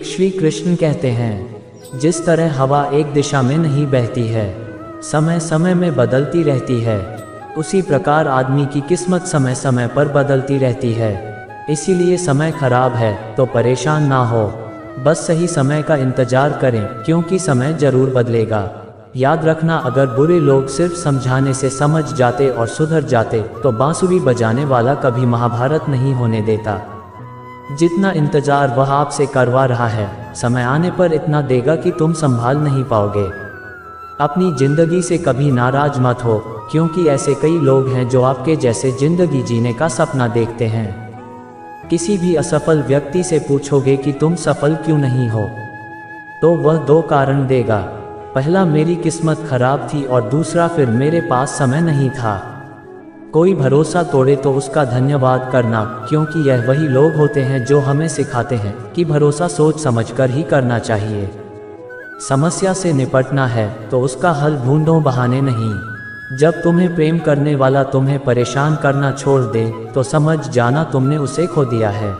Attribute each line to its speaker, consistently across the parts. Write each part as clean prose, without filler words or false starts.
Speaker 1: श्री कृष्ण कहते हैं, जिस तरह हवा एक दिशा में नहीं बहती है, समय समय में बदलती रहती है, उसी प्रकार आदमी की किस्मत समय समय पर बदलती रहती है। इसीलिए समय खराब है तो परेशान ना हो, बस सही समय का इंतजार करें, क्योंकि समय जरूर बदलेगा। याद रखना, अगर बुरे लोग सिर्फ समझाने से समझ जाते और सुधर जाते तो बांसुरी बजाने वाला कभी महाभारत नहीं होने देता। जितना इंतजार वह आपसे करवा रहा है, समय आने पर इतना देगा कि तुम संभाल नहीं पाओगे। अपनी जिंदगी से कभी नाराज मत हो, क्योंकि ऐसे कई लोग हैं जो आपके जैसे जिंदगी जीने का सपना देखते हैं। किसी भी असफल व्यक्ति से पूछोगे कि तुम सफल क्यों नहीं हो, तो वह दो कारण देगा। पहला, मेरी किस्मत खराब थी, और दूसरा, फिर मेरे पास समय नहीं था। कोई भरोसा तोड़े तो उसका धन्यवाद करना, क्योंकि यह वही लोग होते हैं जो हमें सिखाते हैं कि भरोसा सोच समझकर ही करना चाहिए। समस्या से निपटना है तो उसका हल ढूंढो, बहाने नहीं। जब तुम्हें प्रेम करने वाला तुम्हें परेशान करना छोड़ दे तो समझ जाना तुमने उसे खो दिया है।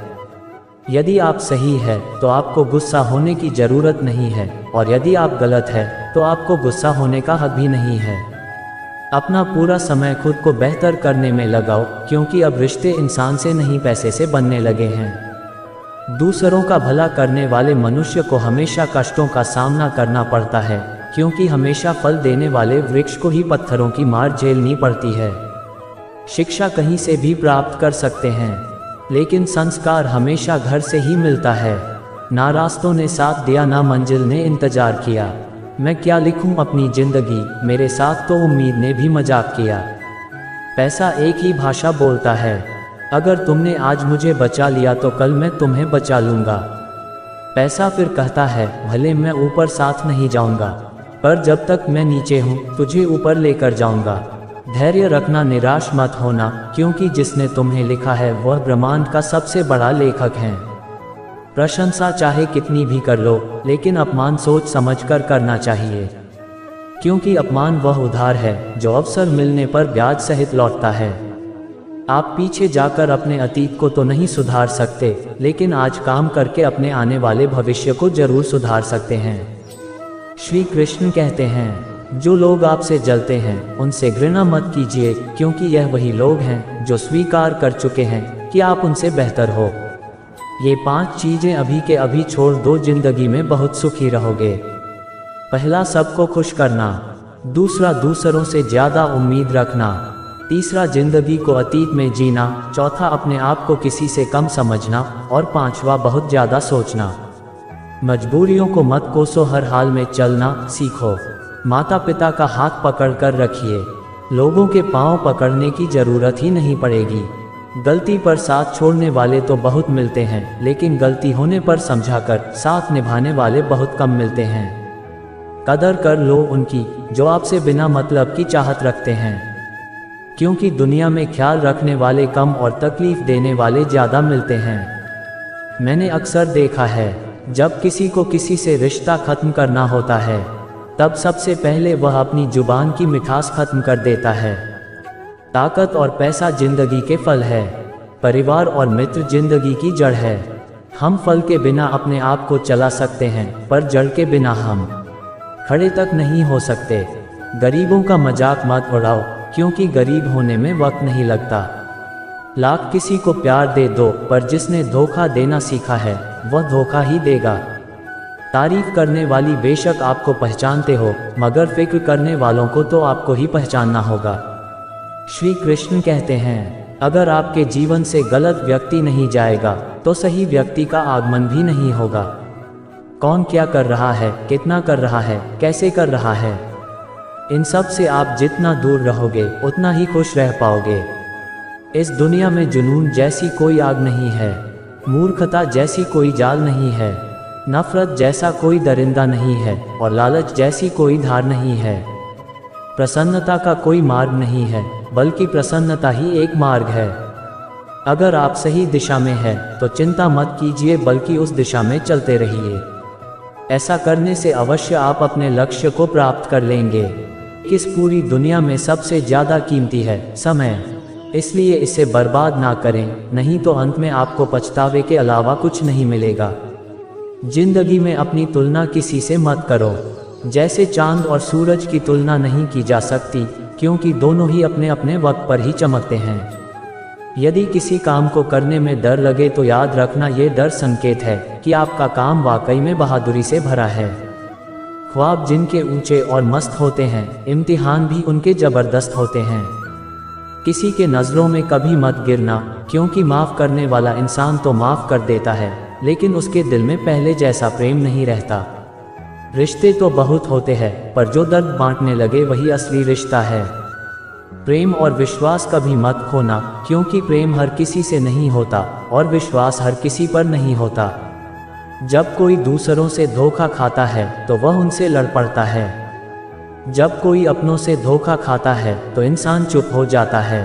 Speaker 1: यदि आप सही है तो आपको गुस्सा होने की जरूरत नहीं है, और यदि आप गलत है तो आपको गुस्सा होने का हक भी नहीं है। अपना पूरा समय खुद को बेहतर करने में लगाओ, क्योंकि अब रिश्ते इंसान से नहीं पैसे से बनने लगे हैं। दूसरों का भला करने वाले मनुष्य को हमेशा कष्टों का सामना करना पड़ता है, क्योंकि हमेशा फल देने वाले वृक्ष को ही पत्थरों की मार झेलनी पड़ती है। शिक्षा कहीं से भी प्राप्त कर सकते हैं, लेकिन संस्कार हमेशा घर से ही मिलता है। ना रास्तों ने साथ दिया, ना मंजिल ने इंतजार किया। मैं क्या लिखूं अपनी जिंदगी, मेरे साथ तो उम्मीद ने भी मजाक किया। पैसा एक ही भाषा बोलता है, अगर तुमने आज मुझे बचा लिया तो कल मैं तुम्हें बचा लूंगा। पैसा फिर कहता है, भले मैं ऊपर साथ नहीं जाऊंगा, पर जब तक मैं नीचे हूं तुझे ऊपर लेकर जाऊंगा। धैर्य रखना, निराश मत होना, क्योंकि जिसने तुम्हें लिखा है वह ब्रह्मांड का सबसे बड़ा लेखक है। प्रशंसा चाहे कितनी भी कर लो, लेकिन अपमान सोच समझकर करना चाहिए, क्योंकि अपमान वह उधार है जो अवसर मिलने पर ब्याज सहित लौटता है। आप पीछे जाकर अपने अतीत को तो नहीं सुधार सकते, लेकिन आज काम करके अपने आने वाले भविष्य को जरूर सुधार सकते हैं। श्री कृष्ण कहते हैं, जो लोग आपसे जलते हैं उनसे घृणा मत कीजिए, क्योंकि यह वही लोग हैं जो स्वीकार कर चुके हैं कि आप उनसे बेहतर हो। ये 5 चीजें अभी के अभी छोड़ दो, जिंदगी में बहुत सुखी रहोगे। पहला, सबको खुश करना। दूसरा, दूसरों से ज्यादा उम्मीद रखना। तीसरा, जिंदगी को अतीत में जीना। चौथा, अपने आप को किसी से कम समझना। और पांचवा, बहुत ज्यादा सोचना। मजबूरियों को मत कोसो, हर हाल में चलना सीखो। माता पिता का हाथ पकड़कर रखिए, लोगों के पांव पकड़ने की जरूरत ही नहीं पड़ेगी। गलती पर साथ छोड़ने वाले तो बहुत मिलते हैं, लेकिन गलती होने पर समझाकर साथ निभाने वाले बहुत कम मिलते हैं। कदर कर लो उनकी जो आपसे बिना मतलब की चाहत रखते हैं, क्योंकि दुनिया में ख्याल रखने वाले कम और तकलीफ देने वाले ज्यादा मिलते हैं। मैंने अक्सर देखा है, जब किसी को किसी से रिश्ता खत्म करना होता है, तब सबसे पहले वह अपनी जुबान की मिठास खत्म कर देता है। ताकत और पैसा जिंदगी के फल है, परिवार और मित्र जिंदगी की जड़ है। हम फल के बिना अपने आप को चला सकते हैं, पर जड़ के बिना हम खड़े तक नहीं हो सकते। गरीबों का मजाक मत उड़ाओ, क्योंकि गरीब होने में वक्त नहीं लगता। लाख किसी को प्यार दे दो, पर जिसने धोखा देना सीखा है वह धोखा ही देगा। तारीफ करने वाली बेशक आपको पहचानते हो, मगर फिक्र करने वालों को तो आपको ही पहचानना होगा। श्री कृष्ण कहते हैं, अगर आपके जीवन से गलत व्यक्ति नहीं जाएगा तो सही व्यक्ति का आगमन भी नहीं होगा। कौन क्या कर रहा है, कितना कर रहा है, कैसे कर रहा है, इन सब से आप जितना दूर रहोगे उतना ही खुश रह पाओगे। इस दुनिया में जुनून जैसी कोई आग नहीं है, मूर्खता जैसी कोई जाल नहीं है, नफरत जैसा कोई दरिंदा नहीं है, और लालच जैसी कोई धार नहीं है। प्रसन्नता का कोई मार्ग नहीं है, बल्कि प्रसन्नता ही एक मार्ग है। अगर आप सही दिशा में हैं तो चिंता मत कीजिए, बल्कि उस दिशा में चलते रहिए। ऐसा करने से अवश्य आप अपने लक्ष्य को प्राप्त कर लेंगे। किस पूरी दुनिया में सबसे ज्यादा कीमती है समय, इसलिए इसे बर्बाद ना करें, नहीं तो अंत में आपको पछतावे के अलावा कुछ नहीं मिलेगा। जिंदगी में अपनी तुलना किसी से मत करो। जैसे चांद और सूरज की तुलना नहीं की जा सकती, क्योंकि दोनों ही अपने अपने वक्त पर ही चमकते हैं। यदि किसी काम को करने में डर लगे तो याद रखना, ये डर संकेत है कि आपका काम वाकई में बहादुरी से भरा है। ख्वाब जिनके ऊंचे और मस्त होते हैं, इम्तिहान भी उनके जबरदस्त होते हैं। किसी के नज़रों में कभी मत गिरना, क्योंकि माफ़ करने वाला इंसान तो माफ़ कर देता है, लेकिन उसके दिल में पहले जैसा प्रेम नहीं रहता। रिश्ते तो बहुत होते हैं, पर जो दर्द बांटने लगे वही असली रिश्ता है। प्रेम और विश्वास कभी मत खोना, क्योंकि प्रेम हर किसी से नहीं होता और विश्वास हर किसी पर नहीं होता। जब कोई दूसरों से धोखा खाता है तो वह उनसे लड़ पड़ता है। जब कोई अपनों से धोखा खाता है तो इंसान चुप हो जाता है।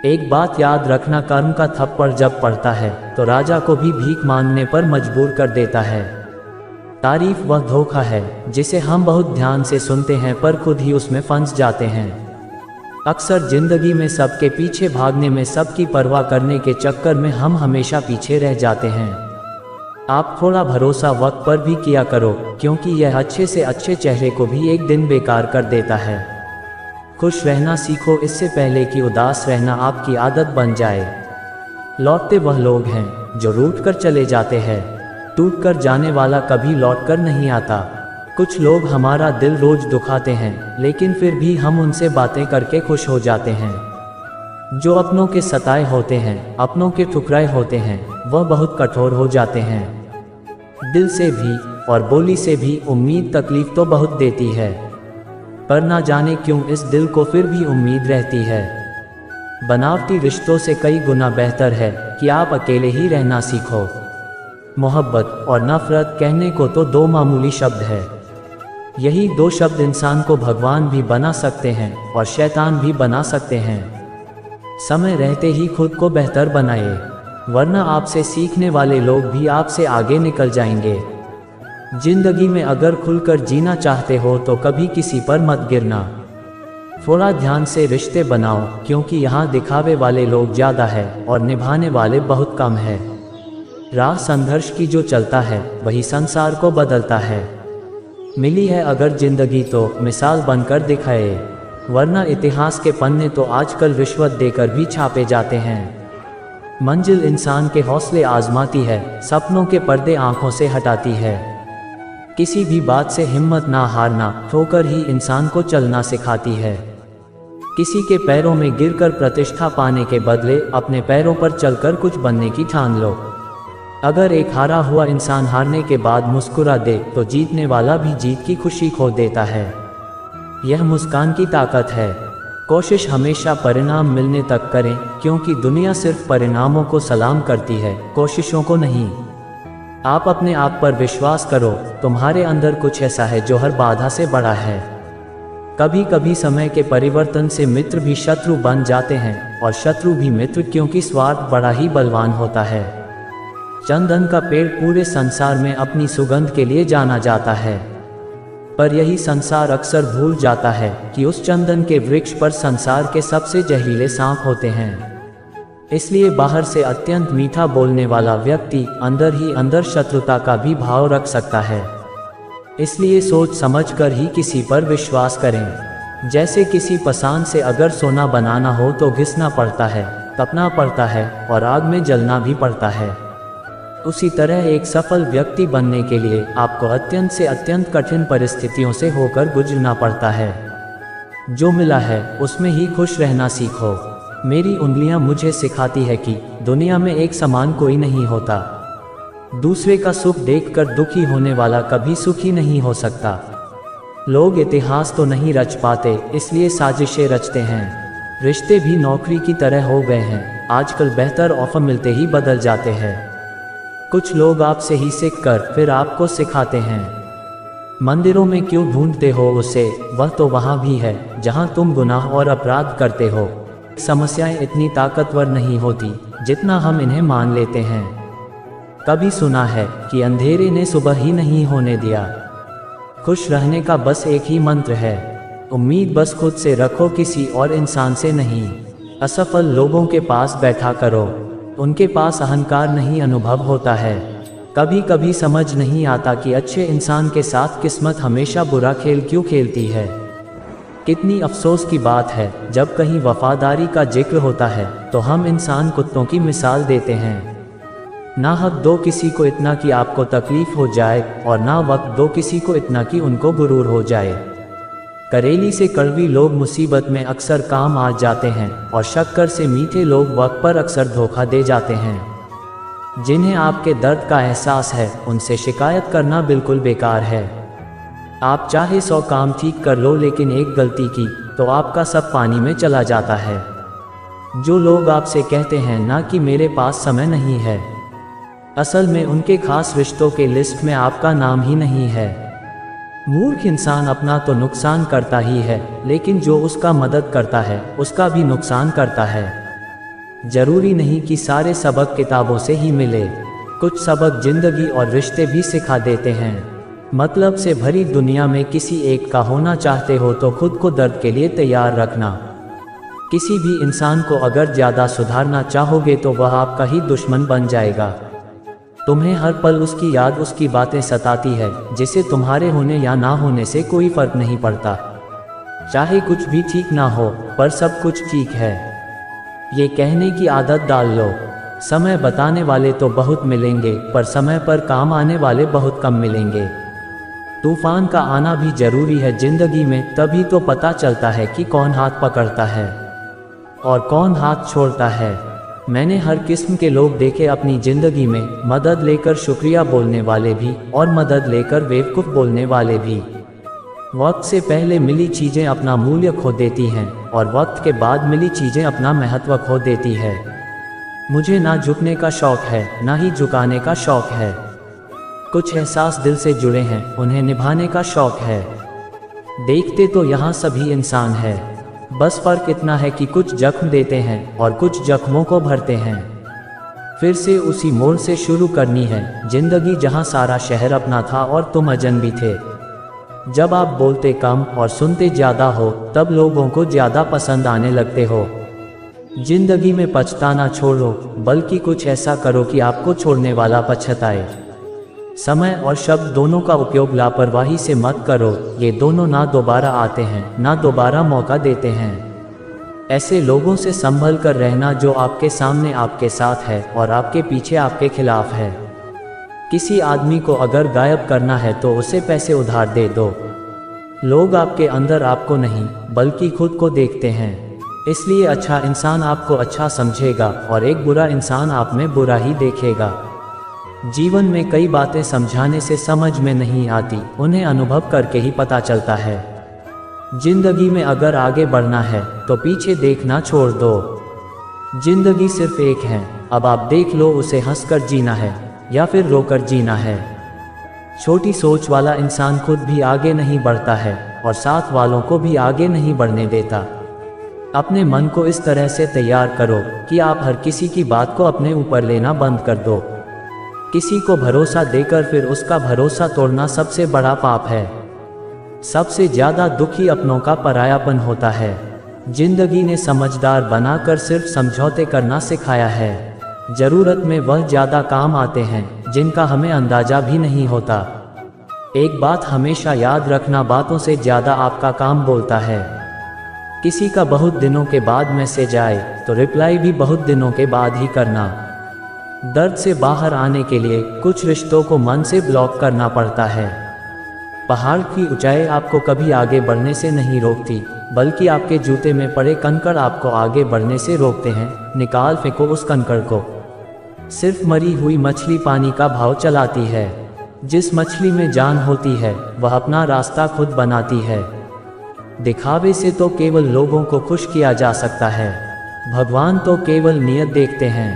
Speaker 1: एक बात याद रखना, कर्म का थप्पड़ जब पड़ता है तो राजा को भी भीख मांगने पर मजबूर कर देता है। तारीफ वह धोखा है जिसे हम बहुत ध्यान से सुनते हैं पर खुद ही उसमें फंस जाते हैं। अक्सर जिंदगी में सबके पीछे भागने में, सबकी परवाह करने के चक्कर में हम हमेशा पीछे रह जाते हैं। आप थोड़ा भरोसा वक्त पर भी किया करो, क्योंकि यह अच्छे से अच्छे चेहरे को भी एक दिन बेकार कर देता है। खुश रहना सीखो, इससे पहले कि उदास रहना आपकी आदत बन जाए। लौटते वह लोग हैं जो रूठ कर चले जाते हैं, टूट कर जाने वाला कभी लौट कर नहीं आता। कुछ लोग हमारा दिल रोज दुखाते हैं, लेकिन फिर भी हम उनसे बातें करके खुश हो जाते हैं। जो अपनों के सताए होते हैं, अपनों के ठुकराए होते हैं, वह बहुत कठोर हो जाते हैं। दिल से भी और बोली से भी उम्मीद तकलीफ तो बहुत देती है, पर ना जाने क्यों इस दिल को फिर भी उम्मीद रहती है। बनावटी रिश्तों से कई गुना बेहतर है कि आप अकेले ही रहना सीखो। मोहब्बत और नफरत कहने को तो दो मामूली शब्द है। यही दो शब्द इंसान को भगवान भी बना सकते हैं और शैतान भी बना सकते हैं। समय रहते ही खुद को बेहतर बनाए, वरना आपसे सीखने वाले लोग भी आपसे आगे निकल जाएंगे। जिंदगी में अगर खुलकर जीना चाहते हो तो कभी किसी पर मत गिरना। थोड़ा ध्यान से रिश्ते बनाओ, क्योंकि यहाँ दिखावे वाले लोग ज़्यादा है और निभाने वाले बहुत कम है। राह संघर्ष की जो चलता है वही संसार को बदलता है। मिली है अगर जिंदगी तो मिसाल बनकर दिखाए, वरना इतिहास के पन्ने तो आजकल रिश्वत देकर भी छापे जाते हैं। मंजिल इंसान के हौसले आजमाती है, सपनों के पर्दे आंखों से हटाती है। किसी भी बात से हिम्मत ना हारना, ठोकर ही इंसान को चलना सिखाती है। किसी के पैरों में गिरकर प्रतिष्ठा पाने के बदले अपने पैरों पर चलकर कुछ बनने की ठान लो। अगर एक हारा हुआ इंसान हारने के बाद मुस्कुरा दे तो जीतने वाला भी जीत की खुशी खो देता है। यह मुस्कान की ताकत है। कोशिश हमेशा परिणाम मिलने तक करें, क्योंकि दुनिया सिर्फ परिणामों को सलाम करती है, कोशिशों को नहीं। आप अपने आप पर विश्वास करो, तुम्हारे अंदर कुछ ऐसा है जो हर बाधा से बड़ा है। कभी कभी समय के परिवर्तन से मित्र भी शत्रु बन जाते हैं और शत्रु भी मित्र, क्योंकि स्वार्थ बड़ा ही बलवान होता है। चंदन का पेड़ पूरे संसार में अपनी सुगंध के लिए जाना जाता है, पर यही संसार अक्सर भूल जाता है कि उस चंदन के वृक्ष पर संसार के सबसे जहरीले सांप होते हैं। इसलिए बाहर से अत्यंत मीठा बोलने वाला व्यक्ति अंदर ही अंदर शत्रुता का भी भाव रख सकता है। इसलिए सोच समझकर ही किसी पर विश्वास करें। जैसे किसी पसान से अगर सोना बनाना हो तो घिसना पड़ता है, तपना पड़ता है और आग में जलना भी पड़ता है। उसी तरह एक सफल व्यक्ति बनने के लिए आपको अत्यंत से अत्यंत कठिन परिस्थितियों से होकर गुजरना पड़ता है। जो मिला है उसमें ही खुश रहना सीखो। मेरी उंगलियां मुझे सिखाती है कि दुनिया में एक समान कोई नहीं होता। दूसरे का सुख देखकर दुखी होने वाला कभी सुखी नहीं हो सकता। लोग इतिहास तो नहीं रच पाते, इसलिए साजिशें रचते हैं। रिश्ते भी नौकरी की तरह हो गए हैं, आजकल बेहतर ऑफर मिलते ही बदल जाते हैं। कुछ लोग आपसे ही सीख कर फिर आपको सिखाते हैं। मंदिरों में क्यों ढूंढते हो उसे, वह तो वहाँ भी है जहाँ तुम गुनाह और अपराध करते हो। समस्याएं इतनी ताकतवर नहीं होती जितना हम इन्हें मान लेते हैं। कभी सुना है कि अंधेरे ने सुबह ही नहीं होने दिया। खुश रहने का बस एक ही मंत्र है, उम्मीद बस खुद से रखो, किसी और इंसान से नहीं। असफल लोगों के पास बैठा करो, उनके पास अहंकार नहीं अनुभव होता है। कभी कभी समझ नहीं आता कि अच्छे इंसान के साथ किस्मत हमेशा बुरा खेल क्यों खेलती है। कितनी अफसोस की बात है, जब कहीं वफादारी का जिक्र होता है तो हम इंसान कुत्तों की मिसाल देते हैं। ना हक दो किसी को इतना कि आपको तकलीफ हो जाए, और ना वक्त दो किसी को इतना कि उनको गुरूर हो जाए। करेली से कड़वी लोग मुसीबत में अक्सर काम आ जाते हैं, और शक्कर से मीठे लोग वक्त पर अक्सर धोखा दे जाते हैं। जिन्हें आपके दर्द का एहसास है, उनसे शिकायत करना बिल्कुल बेकार है। आप चाहे 100 काम ठीक कर लो, लेकिन एक गलती की तो आपका सब पानी में चला जाता है। जो लोग आपसे कहते हैं ना कि मेरे पास समय नहीं है, असल में उनके खास रिश्तों के लिस्ट में आपका नाम ही नहीं है। मूर्ख इंसान अपना तो नुकसान करता ही है, लेकिन जो उसका मदद करता है उसका भी नुकसान करता है। जरूरी नहीं कि सारे सबक किताबों से ही मिले, कुछ सबक जिंदगी और रिश्ते भी सिखा देते हैं। मतलब से भरी दुनिया में किसी एक का होना चाहते हो तो खुद को दर्द के लिए तैयार रखना। किसी भी इंसान को अगर ज़्यादा सुधारना चाहोगे तो वह आपका ही दुश्मन बन जाएगा। तुम्हें हर पल उसकी याद, उसकी बातें सताती है, जिसे तुम्हारे होने या ना होने से कोई फर्क नहीं पड़ता। चाहे कुछ भी ठीक ना हो, पर सब कुछ ठीक है, ये कहने की आदत डाल लो। समय बताने वाले तो बहुत मिलेंगे, पर समय पर काम आने वाले बहुत कम मिलेंगे। तूफान का आना भी जरूरी है जिंदगी में, तभी तो पता चलता है कि कौन हाथ पकड़ता है और कौन हाथ छोड़ता है। मैंने हर किस्म के लोग देखे अपनी ज़िंदगी में, मदद लेकर शुक्रिया बोलने वाले भी और मदद लेकर बेवकूफ़ बोलने वाले भी। वक्त से पहले मिली चीज़ें अपना मूल्य खो देती हैं, और वक्त के बाद मिली चीज़ें अपना महत्व खो देती है। मुझे ना झुकने का शौक़ है, ना ही झुकाने का शौक़ है। कुछ एहसास दिल से जुड़े हैं, उन्हें निभाने का शौक़ है। देखते तो यहाँ सभी इंसान है, बस फ़र्क इतना है कि कुछ जख्म देते हैं और कुछ जख्मों को भरते हैं। फिर से उसी मोड़ से शुरू करनी है जिंदगी, जहां सारा शहर अपना था और तुम अजनबी थे। जब आप बोलते कम और सुनते ज़्यादा हो, तब लोगों को ज़्यादा पसंद आने लगते हो। जिंदगी में पछताना छोड़ो, बल्कि कुछ ऐसा करो कि आपको छोड़ने वाला पछताए। समय और शब्द दोनों का उपयोग लापरवाही से मत करो, ये दोनों ना दोबारा आते हैं, ना दोबारा मौका देते हैं। ऐसे लोगों से संभल कर रहना जो आपके सामने आपके साथ है और आपके पीछे आपके खिलाफ है। किसी आदमी को अगर गायब करना है तो उसे पैसे उधार दे दो। लोग आपके अंदर आपको नहीं बल्कि खुद को देखते हैं, इसलिए अच्छा इंसान आपको अच्छा समझेगा और एक बुरा इंसान आप में बुरा ही देखेगा। जीवन में कई बातें समझाने से समझ में नहीं आती, उन्हें अनुभव करके ही पता चलता है। जिंदगी में अगर आगे बढ़ना है तो पीछे देखना छोड़ दो। जिंदगी सिर्फ एक है, अब आप देख लो उसे हंसकर जीना है या फिर रोकर जीना है। छोटी सोच वाला इंसान खुद भी आगे नहीं बढ़ता है और साथ वालों को भी आगे नहीं बढ़ने देता। अपने मन को इस तरह से तैयार करो कि आप हर किसी की बात को अपने ऊपर लेना बंद कर दो। किसी को भरोसा देकर फिर उसका भरोसा तोड़ना सबसे बड़ा पाप है। सबसे ज़्यादा दुखी अपनों का परायापन होता है। जिंदगी ने समझदार बनाकर सिर्फ समझौते करना सिखाया है। ज़रूरत में वह ज़्यादा काम आते हैं जिनका हमें अंदाज़ा भी नहीं होता। एक बात हमेशा याद रखना, बातों से ज़्यादा आपका काम बोलता है। किसी का बहुत दिनों के बाद मैसेज आए तो रिप्लाई भी बहुत दिनों के बाद ही करना। दर्द से बाहर आने के लिए कुछ रिश्तों को मन से ब्लॉक करना पड़ता है। पहाड़ की ऊंचाई आपको कभी आगे बढ़ने से नहीं रोकती, बल्कि आपके जूते में पड़े कंकड़ आपको आगे बढ़ने से रोकते हैं। निकाल फेंको उस कंकड़ को। सिर्फ मरी हुई मछली पानी का भाव चलाती है। जिस मछली में जान होती है वह अपना रास्ता खुद बनाती है। दिखावे से तो केवल लोगों को खुश किया जा सकता है। भगवान तो केवल नियत देखते हैं।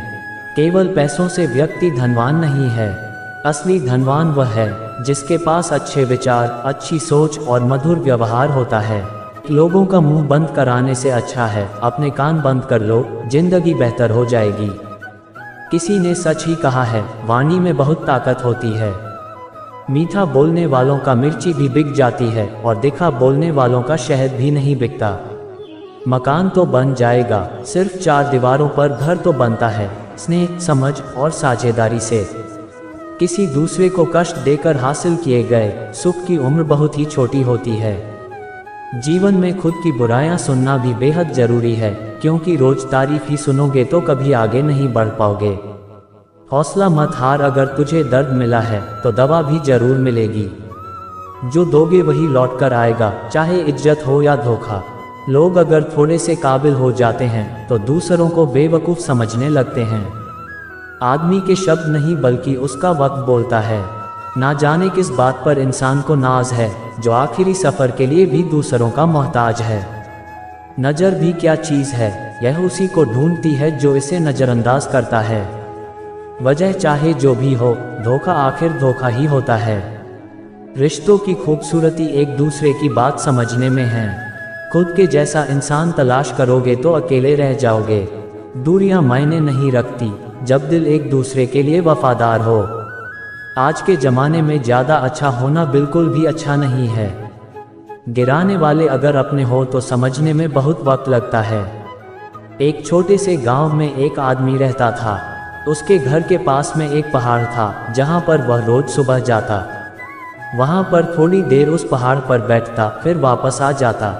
Speaker 1: केवल पैसों से व्यक्ति धनवान नहीं है। असली धनवान वह है जिसके पास अच्छे विचार, अच्छी सोच और मधुर व्यवहार होता है। लोगों का मुंह बंद कराने से अच्छा है अपने कान बंद कर लो, जिंदगी बेहतर हो जाएगी। किसी ने सच ही कहा है, वाणी में बहुत ताकत होती है। मीठा बोलने वालों का मिर्ची भी बिक जाती है और दिखा बोलने वालों का शहद भी नहीं बिकता। मकान तो बन जाएगा, सिर्फ 4 दीवारों पर घर तो बनता है स्नेह, समझ और साझेदारी से। किसी दूसरे को कष्ट देकर हासिल किए गए सुख की उम्र बहुत ही छोटी होती है। जीवन में खुद की बुराइयां सुनना भी बेहद जरूरी है, क्योंकि रोज तारीफ ही सुनोगे तो कभी आगे नहीं बढ़ पाओगे। हौसला मत हार, अगर तुझे दर्द मिला है तो दवा भी जरूर मिलेगी। जो दोगे वही लौट कर आएगा, चाहे इज्जत हो या धोखा। लोग अगर थोड़े से काबिल हो जाते हैं तो दूसरों को बेवकूफ़ समझने लगते हैं। आदमी के शब्द नहीं बल्कि उसका वक्त बोलता है। ना जाने किस बात पर इंसान को नाज है, जो आखिरी सफ़र के लिए भी दूसरों का मोहताज है। नज़र भी क्या चीज़ है, यह उसी को ढूंढती है जो इसे नज़रअंदाज करता है। वजह चाहे जो भी हो, धोखा आखिर धोखा ही होता है। रिश्तों की खूबसूरती एक दूसरे की बात समझने में है। खुद के जैसा इंसान तलाश करोगे तो अकेले रह जाओगे। दूरियां मायने नहीं रखती जब दिल एक दूसरे के लिए वफादार हो। आज के ज़माने में ज़्यादा अच्छा होना बिल्कुल भी अच्छा नहीं है। गिराने वाले अगर अपने हो तो समझने में बहुत वक्त लगता है। एक छोटे से गांव में एक आदमी रहता था। उसके घर के पास में एक पहाड़ था जहां पर वह रोज सुबह जाता। वहां पर थोड़ी देर उस पहाड़ पर बैठता, फिर वापस आ जाता।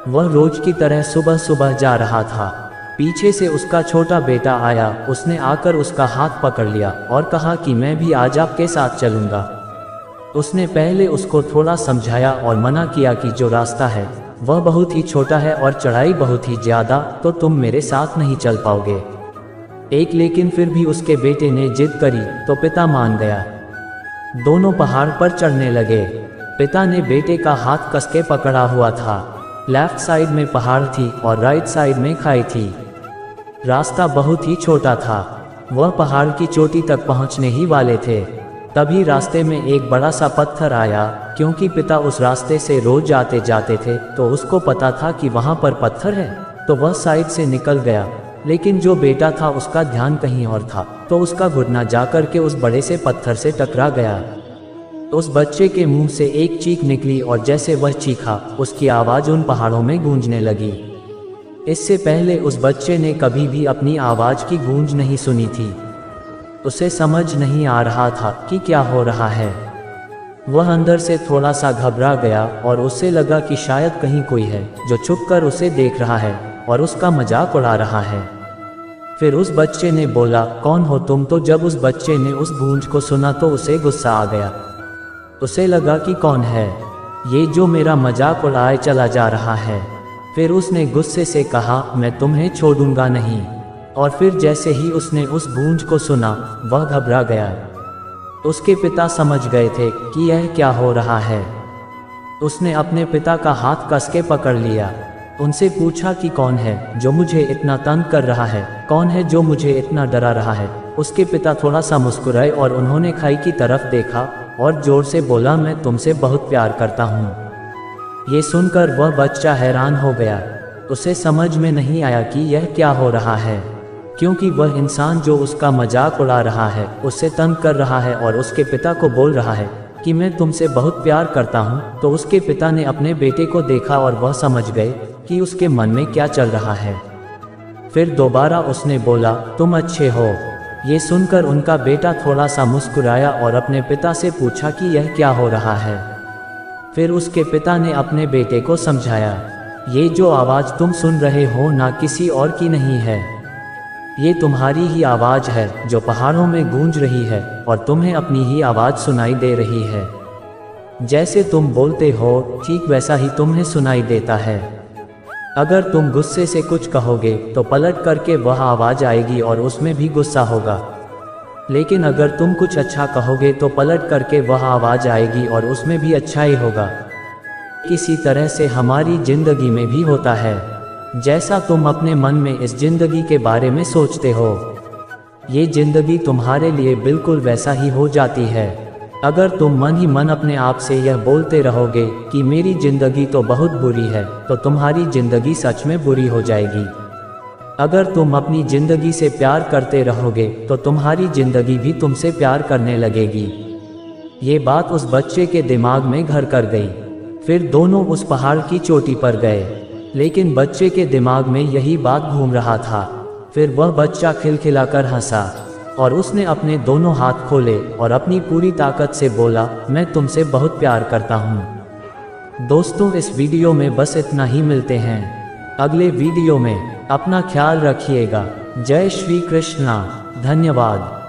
Speaker 1: वह रोज की तरह सुबह सुबह जा रहा था। पीछे से उसका छोटा बेटा आया। उसने आकर उसका हाथ पकड़ लिया और कहा कि मैं भी आज आपके साथ चलूंगा। उसने पहले उसको थोड़ा समझाया और मना किया कि जो रास्ता है वह बहुत ही छोटा है और चढ़ाई बहुत ही ज़्यादा, तो तुम मेरे साथ नहीं चल पाओगे। लेकिन फिर भी उसके बेटे ने जिद करी तो पिता मान गया। दोनों पहाड़ पर चढ़ने लगे। पिता ने बेटे का हाथ कसके पकड़ा हुआ था। लेफ्ट साइड में पहाड़ थी और राइट साइड में खाई थी। रास्ता बहुत ही छोटा था। वह पहाड़ की चोटी तक पहुंचने ही वाले थे। तभी रास्ते में एक बड़ा सा पत्थर आया। क्योंकि पिता उस रास्ते से रोज आते जाते थे तो उसको पता था कि वहां पर पत्थर है, तो वह साइड से निकल गया। लेकिन जो बेटा था उसका ध्यान कहीं और था, तो उसका घुटना जाकर के उस बड़े से पत्थर से टकरा गया। उस बच्चे के मुंह से एक चीख निकली और जैसे वह चीखा, उसकी आवाज़ उन पहाड़ों में गूंजने लगी। इससे पहले उस बच्चे ने कभी भी अपनी आवाज़ की गूंज नहीं सुनी थी। उसे समझ नहीं आ रहा था कि क्या हो रहा है। वह अंदर से थोड़ा सा घबरा गया और उसे लगा कि शायद कहीं कोई है जो छुपकर उसे देख रहा है और उसका मजाक उड़ा रहा है। फिर उस बच्चे ने बोला, कौन हो तुम? तो जब उस बच्चे ने उस गूंज को सुना तो उसे गुस्सा आ गया। उसे लगा कि कौन है ये जो मेरा मजाक उड़ाए चला जा रहा है। फिर उसने गुस्से से कहा, मैं तुम्हें छोड़ूंगा नहीं। और फिर जैसे ही उसने उस गूंज को सुना, वह घबरा गया। उसके पिता समझ गए थे कि यह क्या हो रहा है। उसने अपने पिता का हाथ कस के पकड़ लिया। उनसे पूछा कि कौन है जो मुझे इतना तंग कर रहा है, कौन है जो मुझे इतना डरा रहा है। उसके पिता थोड़ा सा मुस्कुराए और उन्होंने खाई की तरफ देखा और जोर से बोला, मैं तुमसे बहुत प्यार करता हूँ। ये सुनकर वह बच्चा हैरान हो गया। उसे समझ में नहीं आया कि यह क्या हो रहा है, क्योंकि वह इंसान जो उसका मजाक उड़ा रहा है, उससे तंग कर रहा है और उसके पिता को बोल रहा है कि मैं तुमसे बहुत प्यार करता हूँ। तो उसके पिता ने अपने बेटे को देखा और वह समझ गए कि उसके मन में क्या चल रहा है। फिर दोबारा उसने बोला, तुम अच्छे हो। ये सुनकर उनका बेटा थोड़ा सा मुस्कुराया और अपने पिता से पूछा कि यह क्या हो रहा है। फिर उसके पिता ने अपने बेटे को समझाया, ये जो आवाज़ तुम सुन रहे हो ना किसी और की नहीं है, ये तुम्हारी ही आवाज़ है जो पहाड़ों में गूंज रही है और तुम्हें अपनी ही आवाज़ सुनाई दे रही है। जैसे तुम बोलते हो ठीक वैसा ही तुम्हें सुनाई देता है। अगर तुम गुस्से से कुछ कहोगे तो पलट करके वह आवाज़ आएगी और उसमें भी गुस्सा होगा। लेकिन अगर तुम कुछ अच्छा कहोगे तो पलट करके वह आवाज़ आएगी और उसमें भी अच्छा ही होगा। किसी तरह से हमारी ज़िंदगी में भी होता है। जैसा तुम अपने मन में इस ज़िंदगी के बारे में सोचते हो, ये ज़िंदगी तुम्हारे लिए बिल्कुल वैसा ही हो जाती है। अगर तुम मन ही मन अपने आप से यह बोलते रहोगे कि मेरी ज़िंदगी तो बहुत बुरी है, तो तुम्हारी ज़िंदगी सच में बुरी हो जाएगी। अगर तुम अपनी ज़िंदगी से प्यार करते रहोगे तो तुम्हारी ज़िंदगी भी तुमसे प्यार करने लगेगी। ये बात उस बच्चे के दिमाग में घर कर गई। फिर दोनों उस पहाड़ की चोटी पर गए, लेकिन बच्चे के दिमाग में यही बात घूम रहा था। फिर वह बच्चा खिलखिलाकर हंसा और उसने अपने दोनों हाथ खोले और अपनी पूरी ताकत से बोला, मैं तुमसे बहुत प्यार करता हूँ। दोस्तों, इस वीडियो में बस इतना ही। मिलते हैं अगले वीडियो में। अपना ख्याल रखिएगा। जय श्री कृष्णा। धन्यवाद।